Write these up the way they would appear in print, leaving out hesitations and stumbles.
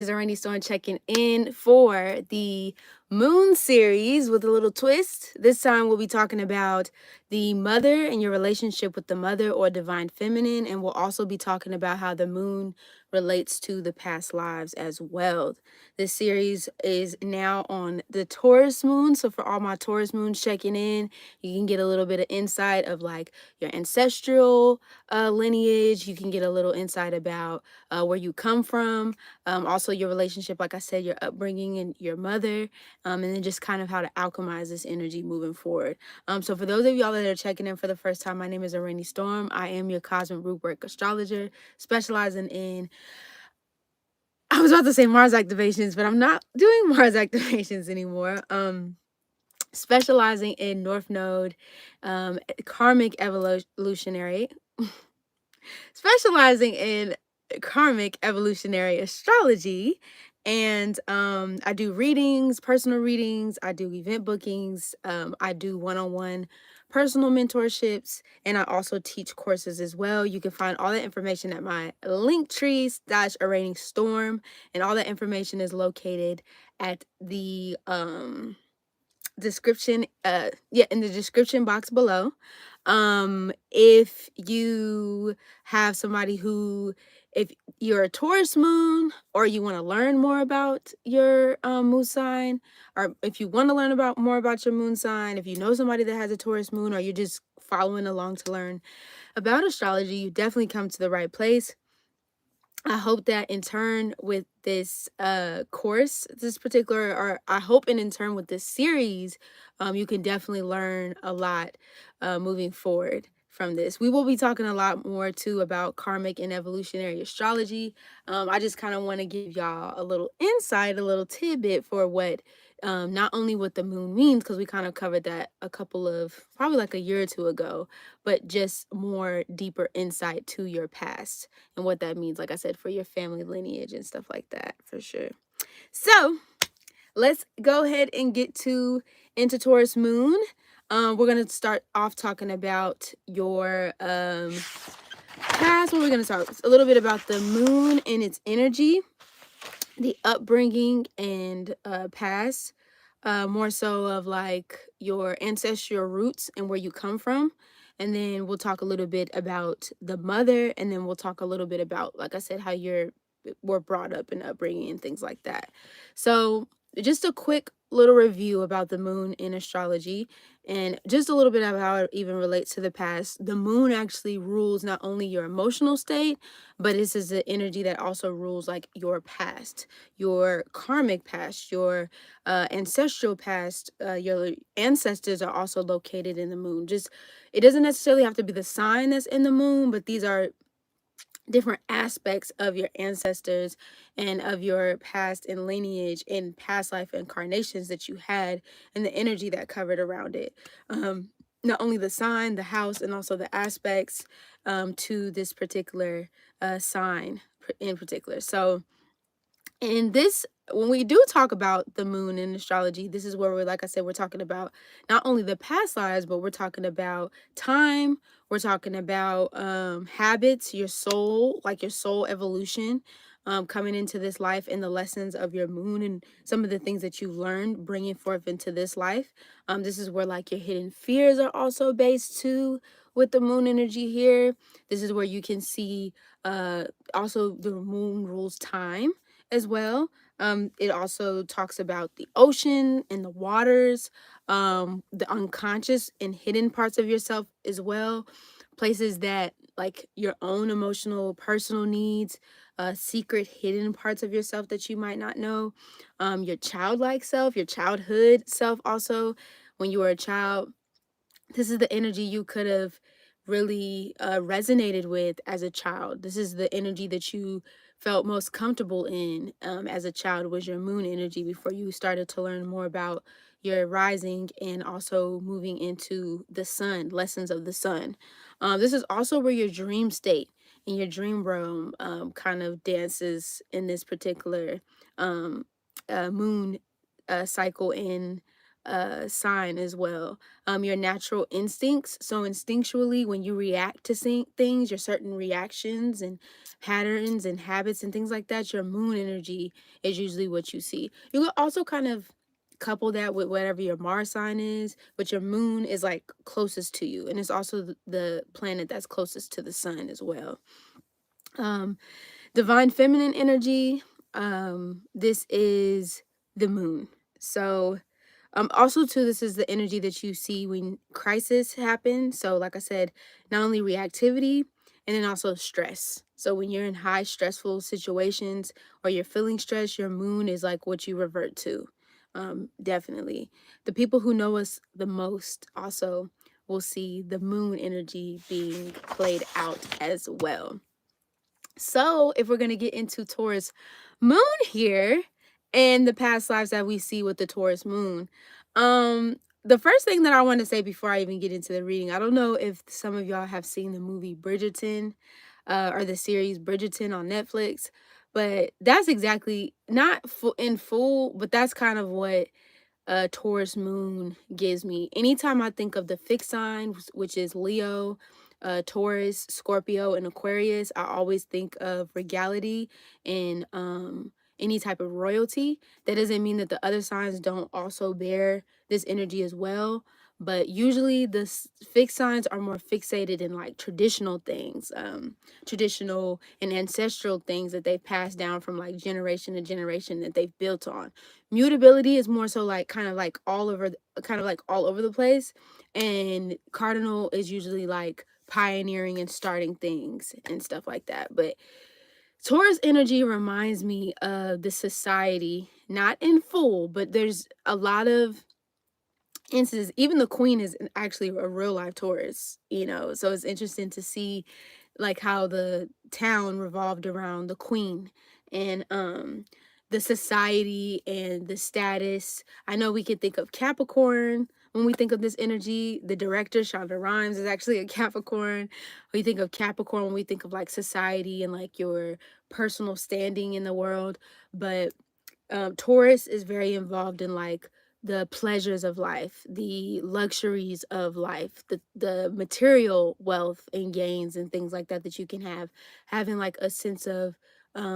Is Rainy Storm checking in for the Moon series with a little twist. This time we'll be talking about the mother and your relationship with the mother or divine feminine, and we'll also be talking about how the moon relates to the past lives as well. This series is now on the Taurus moon, so for all my Taurus moons checking in, you can get a little bit of insight of like your ancestral lineage. You can get a little insight about where you come from, also your relationship, like I said, your upbringing and your mother, and then just kind of how to alchemize this energy moving forward. So for those of y'all that are checking in for the first time, my name is Rainy Storm. I am your cosmic root work astrologer, specializing in, I was about to say Mars activations, but I'm not doing Mars activations anymore. Specializing in North Node, karmic evolutionary, specializing in karmic evolutionary astrology. And I do readings, personal readings, I do event bookings, I do one-on-one personal mentorships, and I also teach courses as well. You can find all that information at my linktree/a storm, and all that information is located at the description in the description box below. If you have somebody who, if you're a Taurus moon, or you want to learn more about your moon sign, or if you want to learn about more about your moon sign, if you know somebody that has a Taurus moon, or you're just following along to learn about astrology, you definitely come to the right place. I hope that in turn with this course, this particular, or I hope and in turn with this series, you can definitely learn a lot moving forward from this. We will be talking a lot more too about karmic and evolutionary astrology. I just kind of want to give y'all a little insight, a little tidbit for what not only what the moon means, because we kind of covered that a couple of, probably like a year or two ago, but just more deeper insight to your past and what that means, like I said, for your family lineage and stuff like that, for sure. So let's go ahead and get into Taurus moon. We're gonna start off talking about your past. What we're gonna start with a little bit about the moon and its energy, the upbringing and past, more so of like your ancestral roots and where you come from. And then we'll talk a little bit about the mother, and then we'll talk a little bit about, like I said, how you're were brought up and upbringing and things like that. So just a quick little review about the moon in astrology, and just a little bit of how it even relates to the past. The moon actually rules not only your emotional state, but this is the energy that also rules like your past, your karmic past, your ancestral past. Your ancestors are also located in the moon. Just, it doesn't necessarily have to be the sign that's in the moon, but these are different aspects of your ancestors and of your past and lineage and past life incarnations that you had, and the energy that covered around it. Not only the sign, the house, and also the aspects to this particular sign in particular. So in this, when we do talk about the moon in astrology, this is where we're, like I said, we're talking about not only the past lives, but we're talking about time. We're talking about habits, your soul, like your soul evolution, coming into this life, and the lessons of your moon and some of the things that you've learned bringing forth into this life. This is where like your hidden fears are also based too with the moon energy here. This is where you can see also the moon rules time as well. It also talks about the ocean and the waters, the unconscious and hidden parts of yourself as well. Places that like your own emotional, personal needs, secret hidden parts of yourself that you might not know. Your childlike self, your childhood self also, when you were a child. This is the energy you could have really resonated with as a child. This is the energy that you felt most comfortable in as a child, was your moon energy, before you started to learn more about your rising and also moving into the sun, lessons of the sun. This is also where your dream state and your dream realm kind of dances in this particular moon cycle in sign as well. Your natural instincts. So instinctually, when you react to things, your certain reactions and patterns and habits and things like that, your moon energy is usually what you see. You will also kind of couple that with whatever your Mars sign is, but your moon is like closest to you, and it's also the planet that's closest to the sun as well. Divine feminine energy, this is the moon. So also too, this is the energy that you see when crisis happens. So like I said, not only reactivity and then also stress. So when you're in high stressful situations or you're feeling stressed, your moon is like what you revert to. Definitely. The people who know us the most also will see the moon energy being played out as well. So if we're going to get into Taurus moon here and the past lives that we see with the Taurus moon, the first thing that I want to say before I even get into the reading, I don't know if some of y'all have seen the movie Bridgerton, or the series Bridgerton on Netflix, but that's exactly not in full, but that's kind of what Taurus moon gives me. Anytime I think of the fixed signs, which is Leo, Taurus, Scorpio, and Aquarius, I always think of regality and any type of royalty. That doesn't mean that the other signs don't also bear this energy as well. But usually the fixed signs are more fixated in like traditional things, traditional and ancestral things that they've passed down from like generation to generation that they've built on. Mutability is more so like kind of like all over the place, and cardinal is usually like pioneering and starting things and stuff like that. But Taurus energy reminds me of the society, not in full, but there's a lot of instances. Even the queen is actually a real life Taurus, so it's interesting to see like how the town revolved around the queen and the society and the status. I know we could think of Capricorn when we think of this energy. The director Shonda Rhimes is actually a Capricorn. We think of Capricorn when we think of like society and like your personal standing in the world. But Taurus is very involved in like the pleasures of life, the luxuries of life, the material wealth and gains and things like that that you can have, having like a sense of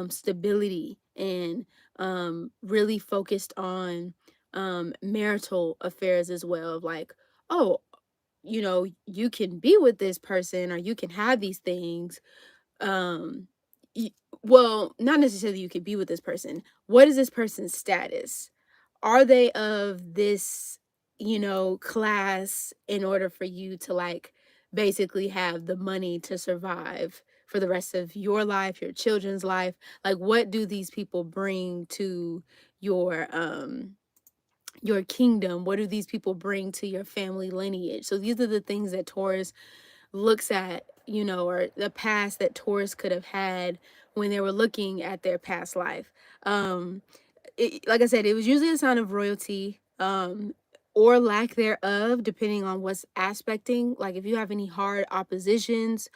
stability and really focused on marital affairs as well. Of like, oh, you can be with this person or you can have these things, um well, not necessarily you could be with this person. What is this person's status? Are they of this, class in order for you to like basically have the money to survive for the rest of your life, your children's life? Like what do these people bring to your kingdom? What do these people bring to your family lineage? So these are the things that Taurus looks at, or the past that Taurus could have had when they were looking at their past life. Like I said, it was usually a sign of royalty, or lack thereof, depending on what's aspecting. Like if you have any hard oppositions,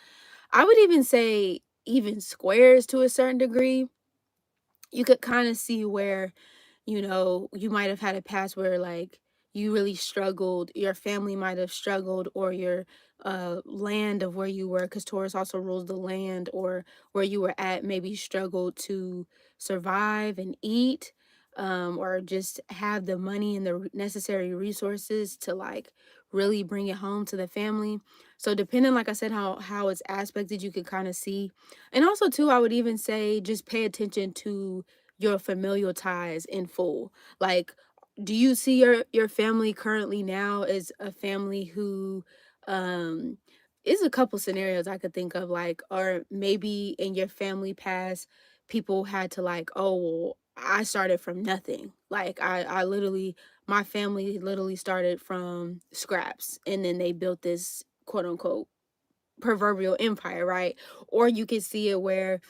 I would even say even squares to a certain degree, you could kind of see where you might have had a past where like you really struggled, your family might have struggled, or your land of where you were, because Taurus also rules the land, or where you were at maybe struggled to survive and eat, or just have the money and the necessary resources to like really bring it home to the family. So depending, like I said, how it's aspected, you could kind of see. And also too, I would even say just pay attention to your familial ties in full. Like, do you see your family currently now as a family who um is a couple scenarios I could think of, like, or maybe in your family past people had to like, oh well, I started from nothing. Like I literally, my family literally started from scraps and then they built this quote unquote proverbial empire, right? Or you could see it where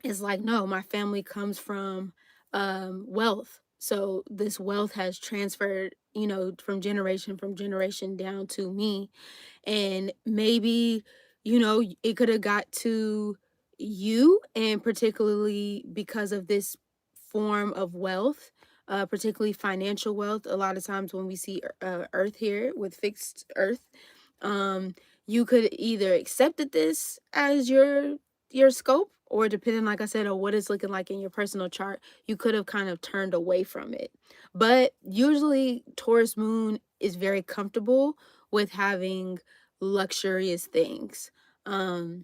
it's like, no, my family comes from wealth. So this wealth has transferred, from generation down to me. And maybe, it could have got to you, and particularly because of this form of wealth, particularly financial wealth. A lot of times when we see Earth here with fixed Earth, um, you could either accepted this as your scope, or depending, like I said, on what it's looking like in your personal chart, you could have kind of turned away from it. But usually Taurus moon is very comfortable with having luxurious things. Now,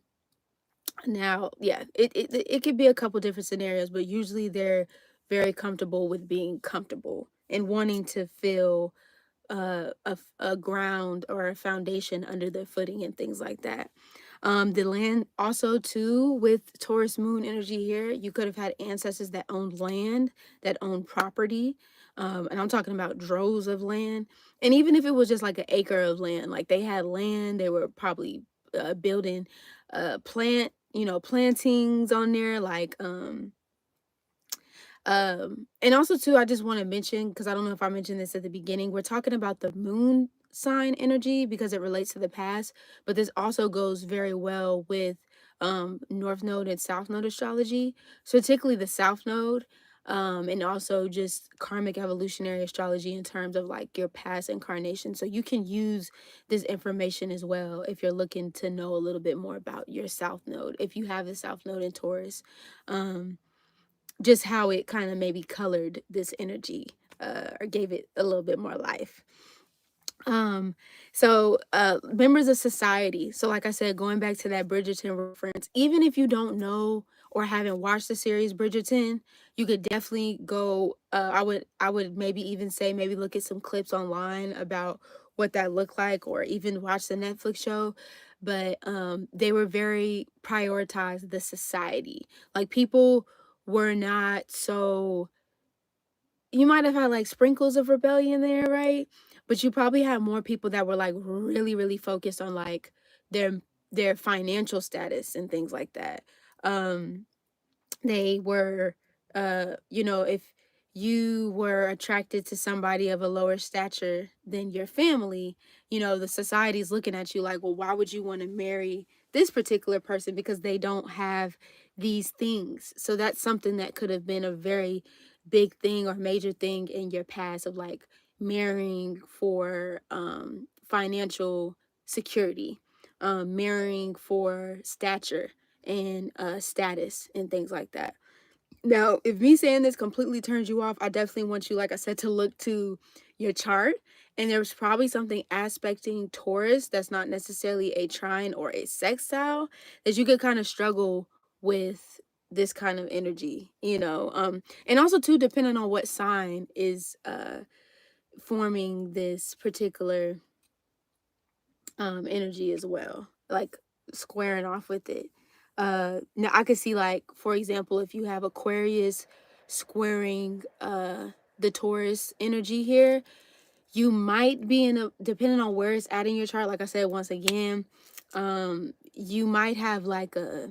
yeah, it could be a couple different scenarios, but usually they're very comfortable with being comfortable and wanting to feel a ground or a foundation under their footing and things like that. The land also too, with Taurus moon energy here, you could have had ancestors that owned land, that owned property. And I'm talking about droves of land. And even if it was just like an acre of land, like they had land, they were probably building plantings on there, like and also too, I just want to mention, because I don't know if I mentioned this at the beginning, we're talking about the moon sign energy because it relates to the past, but this also goes very well with North Node and South Node astrology, so particularly the South Node, and also just karmic evolutionary astrology in terms of like your past incarnation. So you can use this information as well if you're looking to know a little bit more about your South Node, if you have the South Node in Taurus. Just how it kind of maybe colored this energy, or gave it a little bit more life. So members of society. So like I said, going back to that Bridgerton reference, even if you don't know or haven't watched the series Bridgerton, you could definitely go, I would maybe even say maybe look at some clips online about what that looked like, or even watch the Netflix show. But they were very prioritized the society. Like people were not so, you might have had like sprinkles of rebellion there, right? But you probably had more people that were like really, really focused on like their their financial status and things like that. Um, they were if you were attracted to somebody of a lower stature than your family, the society's looking at you like, well, why would you want to marry this particular person, because they don't have these things. So that's something that could have been a very big thing or major thing in your past, of like marrying for financial security, marrying for stature and status and things like that. Now, if me saying this completely turns you off, I definitely want you, like I said, to look to your chart. And there's probably something aspecting Taurus that's not necessarily a trine or a sextile, that you could kind of struggle with this kind of energy. And also too, depending on what sign is forming this particular energy as well, like squaring off with it. Now I could see, like, for example, if you have Aquarius squaring the Taurus energy here, you might be in a, depending on where it's at in your chart, like I said, once again, you might have like uh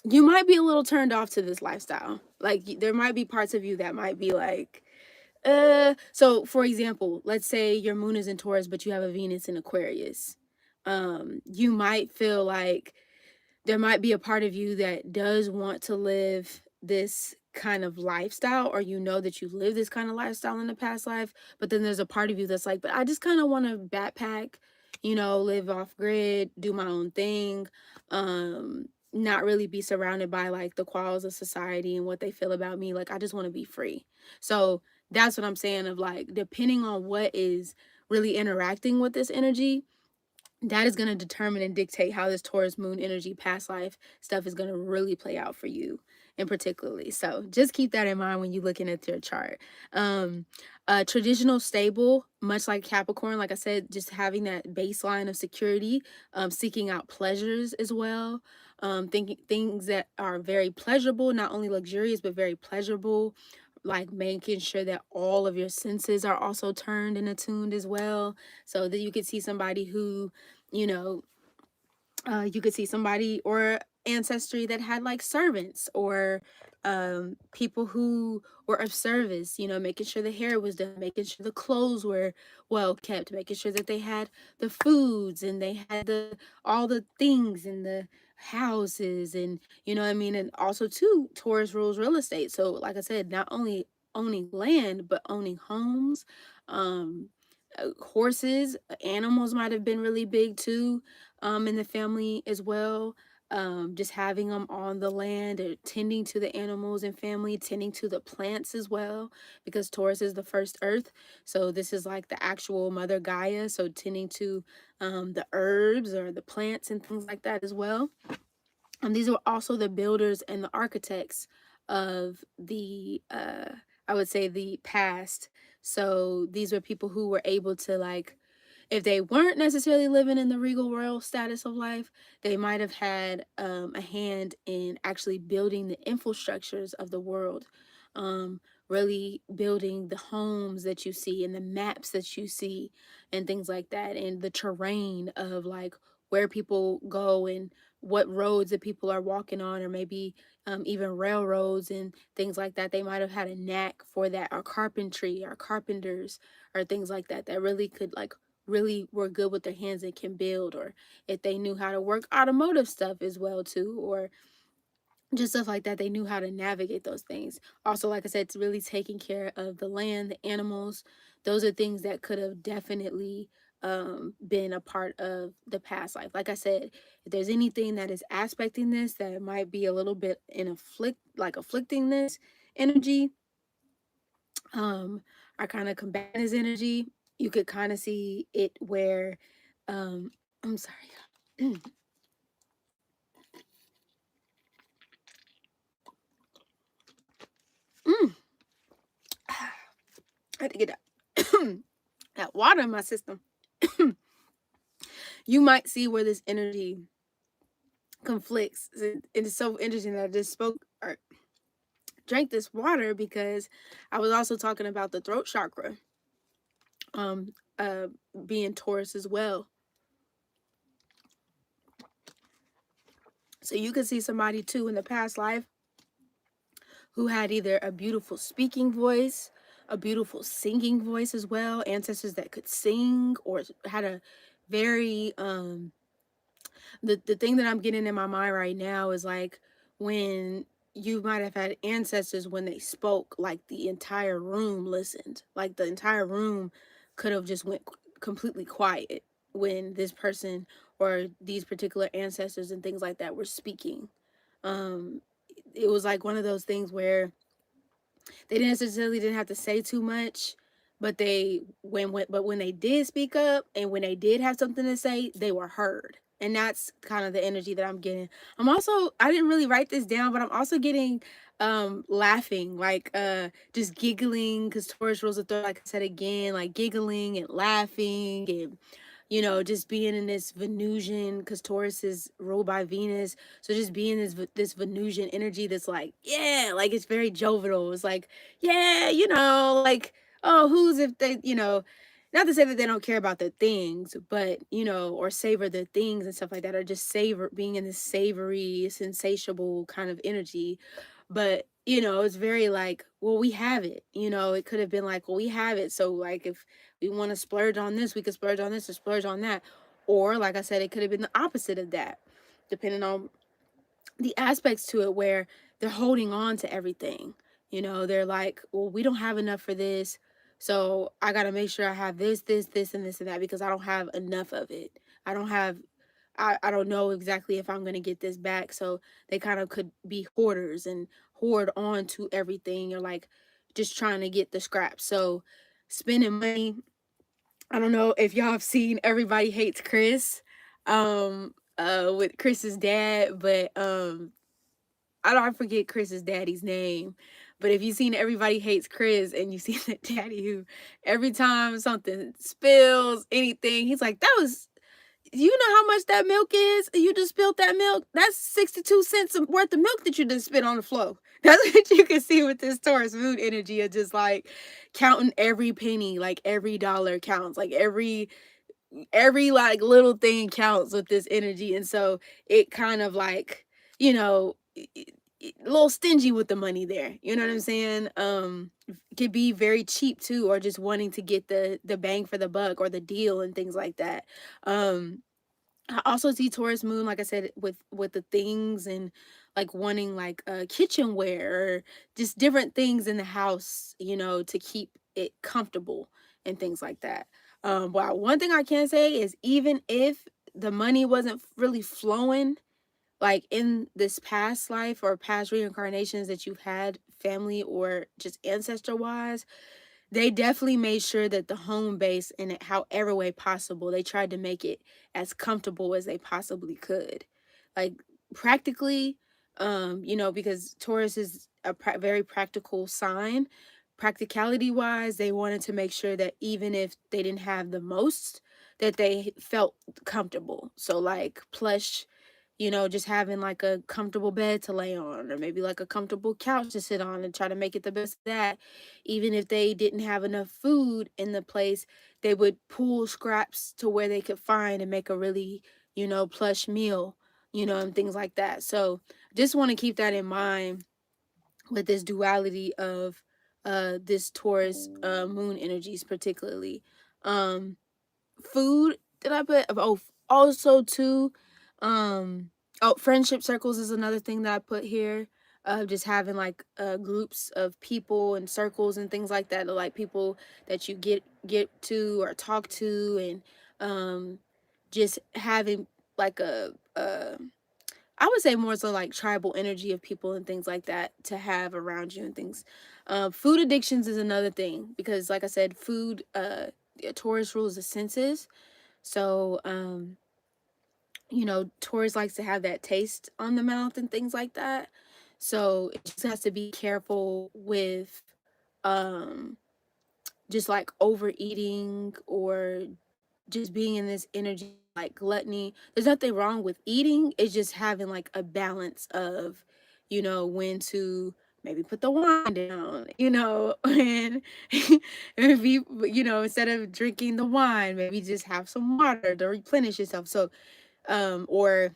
you might be a little turned off to this lifestyle. Like there might be parts of you that might be like, so for example, let's say your moon is in Taurus, but you have a Venus in Aquarius. You might feel like there might be a part of you that does want to live this kind of lifestyle, or that you live this kind of lifestyle in the past life, but then there's a part of you that's like, but I just kind of want to backpack, live off grid, do my own thing, not really be surrounded by like the quals of society and what they feel about me. Like I just want to be free. So that's what I'm saying, of like, depending on what is really interacting with this energy, that is going to determine and dictate how this Taurus moon energy past life stuff is going to really play out for you in particularly. So just keep that in mind when you're looking at your chart. Traditional stable, much like Capricorn, like I said, just having that baseline of security, seeking out pleasures as well, thinking things that are very pleasurable, not only luxurious but very pleasurable, like making sure that all of your senses are also turned and attuned as well, so that you could see somebody who, you know, you could see somebody or ancestry that had like servants, or people who were of service, making sure the hair was done, making sure the clothes were well kept, making sure that they had the foods and they had the all the things and the houses, and you know what I mean. And also too, Taurus rules real estate. So like I said, not only owning land, but owning homes, um horses, animals might have been really big too, in the family as well. Just having them on the land, or tending to the animals and family, tending to the plants as well, because Taurus is the first earth. So this is like the actual mother Gaia. So tending to the herbs or the plants and things like that as well. These were also the builders and the architects of the, I would say, the past. So these were people who were able to, like, if they weren't necessarily living in the regal royal status of life, they might have had a hand in actually building the infrastructures of the world, really building the homes that you see and the maps that you see and things like that, and the terrain of like where people go and what roads that people are walking on, or maybe even railroads and things like that. They might have had a knack for that, or carpentry, or carpenters, or things like that, that really could like really were good with their hands and can build, or if they knew how to work automotive stuff as well too, or just stuff like that, they knew how to navigate those things. Also, like I said, it's really taking care of the land, the animals. Those are things that could have definitely been a part of the past life. Like I said, if there's anything that is aspecting this that might be a little bit in afflicting this energy, are kind of combating this energy, you could kind of see it where, um, I'm sorry. Mm, I had to get that, that water in my system. You might see where this energy conflicts. It's so interesting that I just spoke or drank this water, because I was also talking about the throat chakra, um, uh, being Taurus as well. So you could see somebody too in the past life who had either a beautiful speaking voice, a beautiful singing voice as well, ancestors that could sing, or had a very the thing that I'm getting in my mind right now is like when you might have had ancestors, when they spoke, like the entire room listened, like the entire room could have just went completely quiet when this person or these particular ancestors and things like that were speaking. um it was like one of those things where they didn't necessarily didn't have to say too much, but when they did speak up, and when they did have something to say, they were heard. And that's kind of the energy that I'm getting. I didn't really write this down, but I'm also getting laughing, like just giggling, because Taurus rules the third, like I said again, like giggling and laughing, and just being in this Venusian, because Taurus is ruled by Venus. So just being this Venusian energy that's like, yeah, like it's very jovial. It's like, yeah, like, oh, who's if they, not to say that they don't care about the things, but, or savor the things and stuff like that, or just savor being in this savory, sensatiable kind of energy. But, it's very like, well, we have it. It could have been like, well, we have it. So, like, if we want to splurge on this, we could splurge on this or splurge on that. Or, like I said, it could have been the opposite of that, depending on the aspects to it, where they're holding on to everything. They're like, well, we don't have enough for this. So I got to make sure I have this, and this and that, because I don't have enough of it. I don't have I don't know exactly if I'm going to get this back. So they kind of could be hoarders and hoard on to everything, or like just trying to get the scraps. So spending money. I don't know if y'all have seen Everybody Hates Chris, with Chris's dad, but I forget Chris's daddy's name. But if you've seen Everybody Hates Chris, and you see that daddy who every time something spills anything, he's like, that was, you know how much that milk is? You just spilled that milk. That's 62 cents worth of milk that you just spit on the floor. That's what you can see with this Taurus moon energy of just like counting every penny, like every dollar counts, like every like little thing counts with this energy. And so it kind of like, a little stingy with the money there. You know what I'm saying? Could be very cheap too, or just wanting to get the bang for the buck, or the deal and things like that. I also see Taurus moon, like I said, with the things and like wanting like kitchenware or just different things in the house, you know, to keep it comfortable and things like that. Well, one thing I can say is even if the money wasn't really flowing, like in this past life or past reincarnations that you've had, family or just ancestor wise, they definitely made sure that the home base, in it however way possible, they tried to make it as comfortable as they possibly could. Like practically, you know, because Taurus is a very practical sign. Practicality wise, they wanted to make sure that even if they didn't have the most, that they felt comfortable. So like plush, you know, just having like a comfortable bed to lay on, or maybe like a comfortable couch to sit on, and try to make it the best of that. Even if they didn't have enough food in the place, they would pull scraps to where they could find and make a really, you know, plush meal, you know, and things like that. So just want to keep that in mind with this duality of this Taurus moon energies particularly. Um Food did I put? Oh, also too, oh, friendship circles is another thing that I put here. Just having like groups of people and circles and things like that, like people that you get to or talk to, and just having like a I would say more so like tribal energy of people and things like that to have around you and things. Food addictions is another thing because, like I said, food. Taurus rules the senses, so you know, Taurus likes to have that taste on the mouth and things like that. So it just has to be careful with um just like overeating or just being in this energy like gluttony. There's nothing wrong with eating. It's just having like a balance of, you know, when to maybe put the wine down, you know, and if you know, instead of drinking the wine, maybe just have some water to replenish yourself. So, or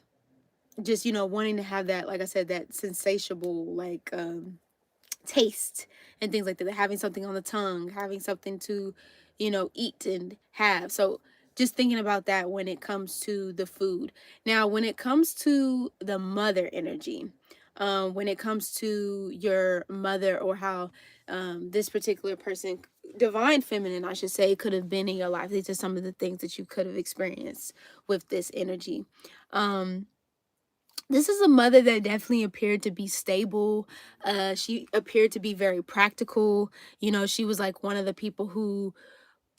just, you know, wanting to have that, like I said, that sensatiable, like, taste and things like that, having something on the tongue, having something to, you know, eat and have. So just thinking about that when it comes to the food. Now when it comes to the mother energy, when it comes to your mother, or how this particular person, divine feminine I should say, could have been in your life, these are some of the things that you could have experienced with this energy. This is a mother that definitely appeared to be stable. She appeared to be very practical. You know, she was like one of the people who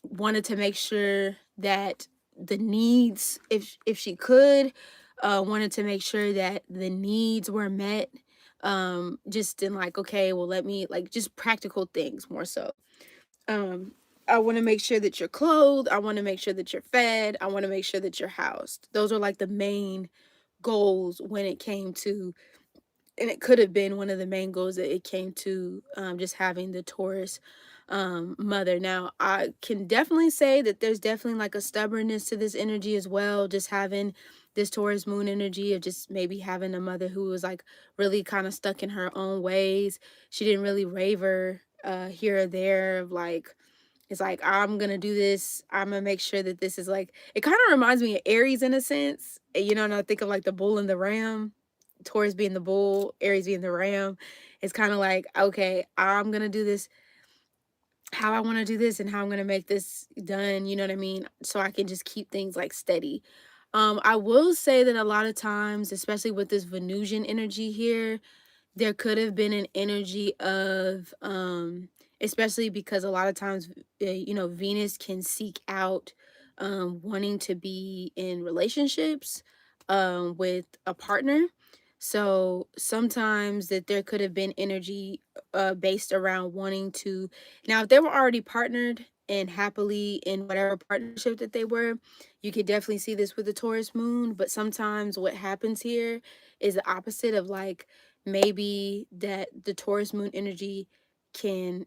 wanted to make sure that the needs, if she could, wanted to make sure that the needs were met. Just in like, okay, well, let me like just practical things more so. Um, I want to make sure that you're clothed. I want to make sure that you're fed. I want to make sure that you're housed. Those are like the main goals when it came to, and it could have been one of the main goals that it came to, just having the Taurus mother. Now I can definitely say that there's definitely like a stubbornness to this energy as well, just having this Taurus moon energy of just maybe having a mother who was like really kind of stuck in her own ways. She didn't really waver here or there of like, it's like, I'm gonna do this. I'm gonna make sure that this is like, it kind of reminds me of Aries in a sense. You know, and I think of like the bull and the ram, Taurus being the bull, Aries being the ram. It's kind of like, okay, I'm gonna do this how I want to do this and how I'm gonna make this done, you know what I mean? So I can just keep things like steady. I will say that a lot of times, especially with this Venusian energy here, there could have been an energy of especially because a lot of times you know, Venus can seek out wanting to be in relationships with a partner. So sometimes that there could have been energy based around wanting to, now if they were already partnered and happily in whatever partnership that they were, you could definitely see this with the Taurus moon. But sometimes what happens here is the opposite of like, maybe that the Taurus moon energy can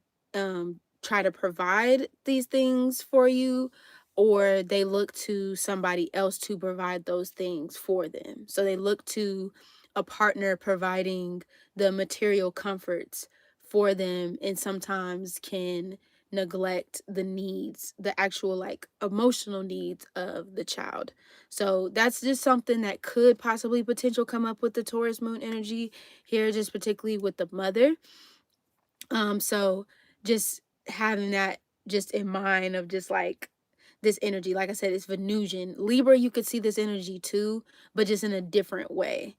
try to provide these things for you, or they look to somebody else to provide those things for them. So they look to a partner providing the material comforts for them, and sometimes can neglect the needs, the actual like emotional needs of the child. So that's just something that could possibly potential come up with the Taurus moon energy here, just particularly with the mother. So just having that just in mind of just like this energy, like I said, it's Venusian. Libra, you could see this energy too, but just in a different way.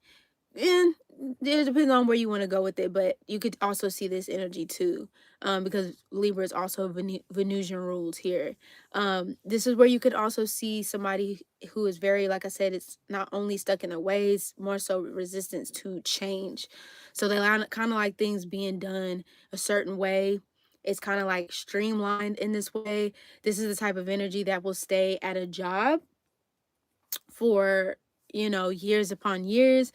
And it depends on where you want to go with it, but you could also see this energy too, because Libra is also Venusian rules here. This is where you could also see somebody who is very, like I said, it's not only stuck in their ways, more so resistance to change. So they kind of like things being done a certain way. It's kind of like streamlined in this way. This is the type of energy that will stay at a job for, years upon years,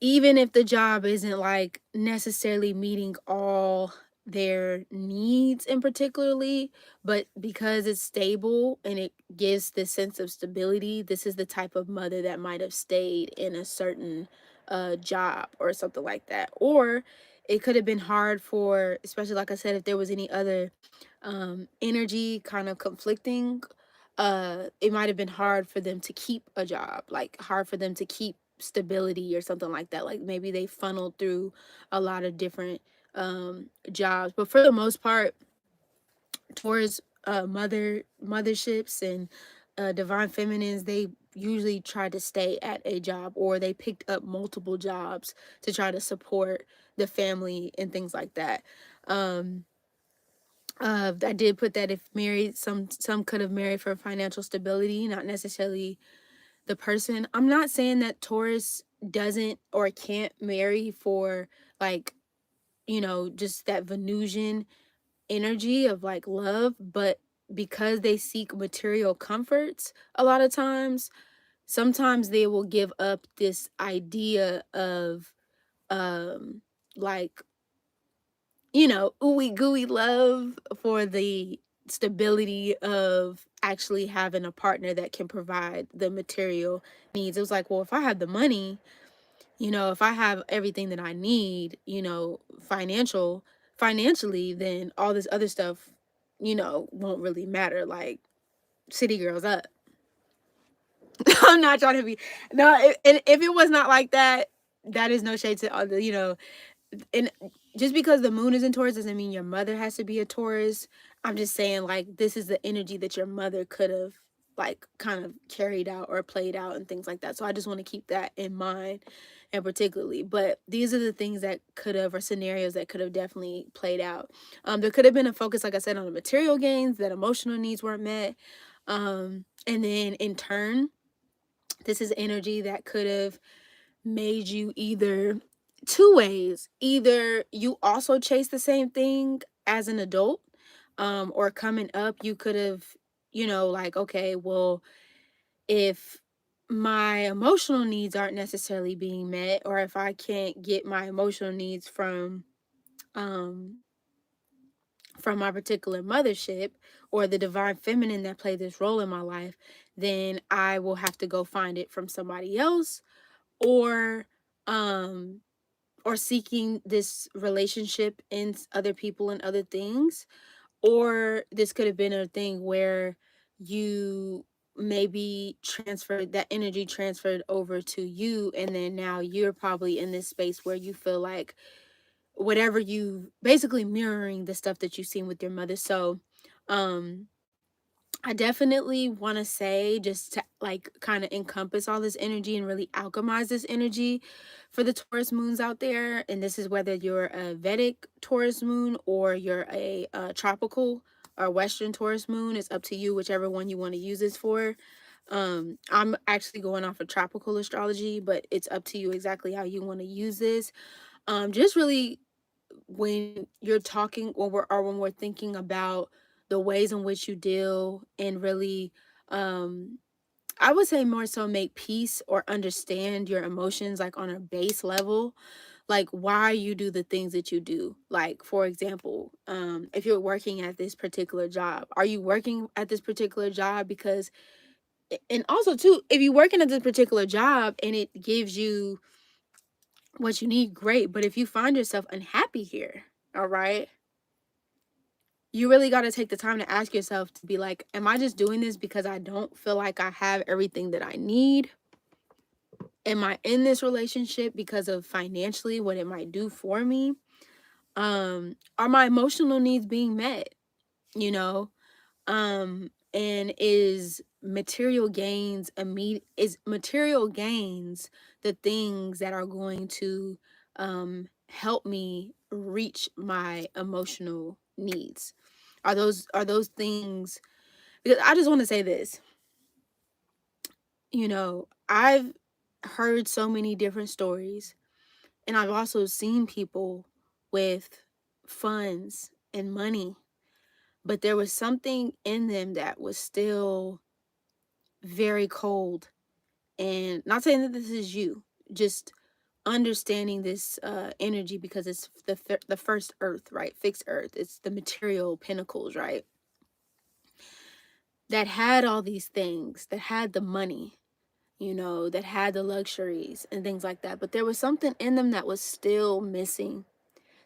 even if the job isn't like necessarily meeting all their needs in particularly, but because it's stable and it gives this sense of stability, this is the type of mother that might have stayed in a certain job or something like that. Or it could have been hard for, especially like I said, if there was any other energy kind of conflicting, it might have been hard for them to keep a job, like hard for them to keep stability or something like that. Like maybe they funneled through a lot of different jobs, but for the most part, towards motherships and divine feminines, they usually try to stay at a job, or they picked up multiple jobs to try to support the family and things like that. um I did put that if married, some could have married for financial stability, not necessarily the person. I'm not saying that Taurus doesn't or can't marry for like, just that Venusian energy of like love, but because they seek material comforts a lot of times, sometimes they will give up this idea of um like, ooey gooey love for the stability of actually having a partner that can provide the material needs. It was like, well, if I have the money, if I have everything that I need, financially, then all this other stuff, won't really matter. Like city girls up. I'm not trying to be, no, and if it was not like that, that is no shade to all the, and just because the moon is in Taurus doesn't mean your mother has to be a Taurus. I'm just saying, like, this is the energy that your mother could have, like, kind of carried out or played out and things like that. So I just want to keep that in mind, and particularly. But these are the things that could have, or scenarios that could have definitely played out. There could have been a focus, like I said, on the material gains, that emotional needs weren't met. And then in turn, this is energy that could have made you either two ways. Either you also chase the same thing as an adult, or coming up, you could have, like, okay, well, if my emotional needs aren't necessarily being met, or if I can't get my emotional needs um from my particular mothership or the divine feminine that played this role in my life, then I will have to go find it from somebody else, or um or seeking this relationship in other people and other things. Or this could have been a thing where you maybe transferred that energy, transferred over to you, and then now you're probably in this space where you feel like whatever, you basically mirroring the stuff that you've seen with your mother. So um I definitely want to say, just to like kind of encompass all this energy and really alchemize this energy for the Taurus moons out there. And this is whether you're a Vedic Taurus moon or you're a tropical or Western Taurus moon. It's up to you, whichever one you want to use this for. I'm actually going off of tropical astrology, but it's up to you exactly how you want to use this. Just really, when you're talking, or when we're thinking about the ways in which you deal and really, I would say more so make peace or understand your emotions, like on a base level, like why you do the things that you do. Like, for example, if you're working at this particular job, are you working at this particular job because, and also too, if you're working at this particular job and it gives you what you need, great. But if you find yourself unhappy here, all right, you really got to take the time to ask yourself to be like, am I just doing this because I don't feel like I have everything that I need? Am I in this relationship because of financially what it might do for me? Are my emotional needs being met? You know, and is material gains the things that are going to help me reach my emotional needs? Are those things? Because I just want to say this, I've heard so many different stories, and I've also seen people with funds and money, but there was something in them that was still very cold. And not saying that this is you, just understanding this energy, because it's the first earth, right? Fixed earth. It's the material pinnacles, right? That had all these things, that had the money, that had the luxuries and things like that. But there was something in them that was still missing.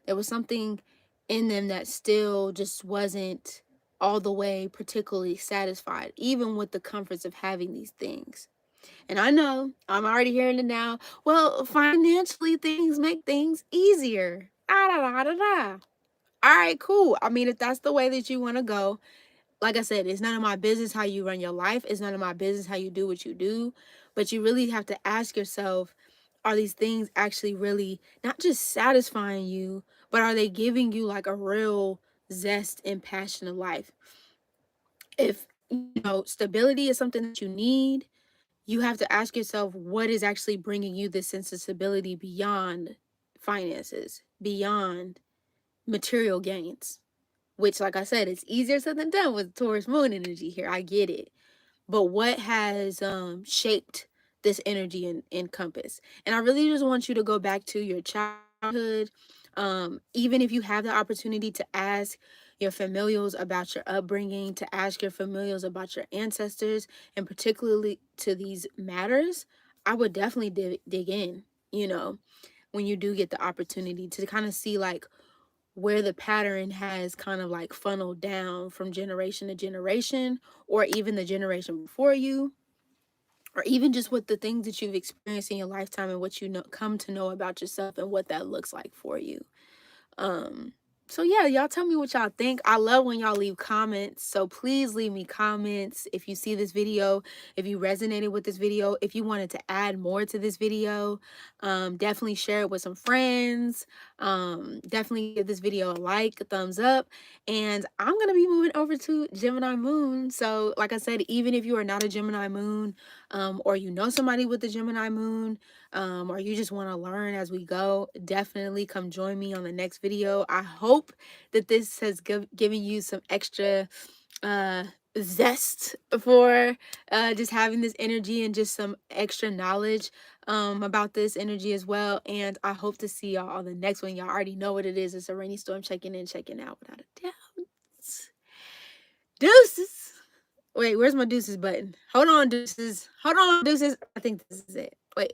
There was something in them that still just wasn't all the way particularly satisfied, even with the comforts of having these things. And I know I'm already hearing it now. Well, financially, things make things easier. Ah, da, da, da, da. All right, cool. I mean, if that's the way that you want to go, like I said, it's none of my business how you run your life. It's none of my business how you do what you do. But you really have to ask yourself, are these things actually really not just satisfying you, but are they giving you like a real zest and passion of life? If, stability is something that you need, you have to ask yourself, what is actually bringing you this sense of stability beyond finances, beyond material gains? Which, like I said, it's easier said than done with Taurus moon energy here. I get it. But what has shaped this energy and compass? And I really just want you to go back to your childhood. Even if you have the opportunity to ask your familials about your upbringing, to ask your familials about your ancestors, and particularly to these matters, I would definitely dig in, when you do get the opportunity to kind of see like where the pattern has kind of like funneled down from generation to generation, or even the generation before you, or even just with the things that you've experienced in your lifetime and what come to know about yourself and what that looks like for you. um so yeah, y'all tell me what y'all think. I love when y'all leave comments, so please leave me comments if you see this video, if you resonated with this video, if you wanted to add more to this video. Definitely share it with some friends. Definitely give this video a like, a thumbs up. And I'm gonna be moving over to Gemini moon, so like I said, even if you are not a Gemini moon, or you know somebody with the Gemini moon, or you just want to learn as we go, definitely come join me on the next video. I hope that this has given you some extra uh, zest for just having this energy, and just some extra knowledge about this energy as well. And I hope to see y'all on the next one. Y'all already know what it is. It's a rainy storm checking in, checking out without a doubt. Deuces. Wait, where's my deuces button? Hold on, deuces. Hold on, deuces. I think this is it. Wait.